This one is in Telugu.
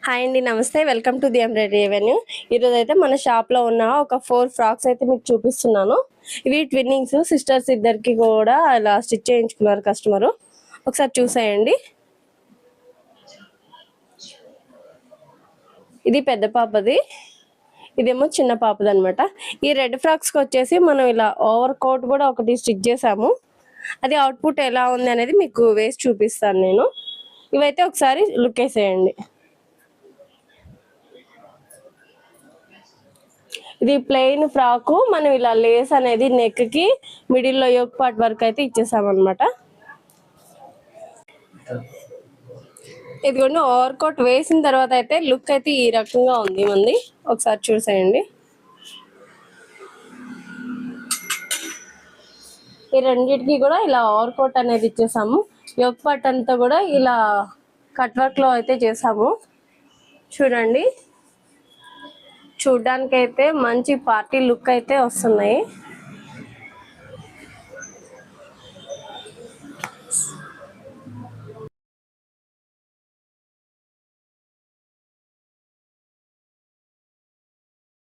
హాయ్ అండి, నమస్తే. Welcome to the embroidery revenue. ఈరోజు అయితే మన షాప్లో ఉన్న ఒక 4 ఫ్రాక్స్ అయితే మీకు చూపిస్తున్నాను. ఇవి ట్విన్నింగ్స్, సిస్టర్స్ ఇద్దరికి కూడా అలా స్టిచ్ చేయించుకున్నారు కస్టమరు. ఒకసారి చూసేయండి. ఇది పెద్ద పాపది, ఇదేమో చిన్న పాపది అనమాట. ఈ రెడ్ ఫ్రాక్స్కి వచ్చేసి మనం ఇలా ఓవర్ కోట్ కూడా ఒకటి స్టిచ్ చేసాము. అది అవుట్పుట్ ఎలా ఉంది అనేది మీకు వేసి చూపిస్తాను నేను. ఇవైతే ఒకసారి లుక్ వేసేయండి. ఇది ప్లెయిన్ ఫ్రాకు, మనం ఇలా లేస్ అనేది నెక్ కి మిడిల్ లో యోక్ పార్ట్ వరకు అయితే ఇచ్చేసాం అనమాట. ఇదిగోండి, ఓవర్ కోట్ వేసిన తర్వాత అయితే లుక్ అయితే ఈ రకంగా ఉంది మంది. ఒకసారి చూసేయండి. ఈ రెండింటికి కూడా ఇలా ఓవర్ కోట్ అనేది ఇచ్చేసాము. యోక్ పార్ట్ అంతా కూడా ఇలా కట్ వర్క్ లో అయితే చేసాము. చూడండి, చూడ్డానికి అయితే మంచి పార్టీ లుక్ అయితే వస్తున్నాయి.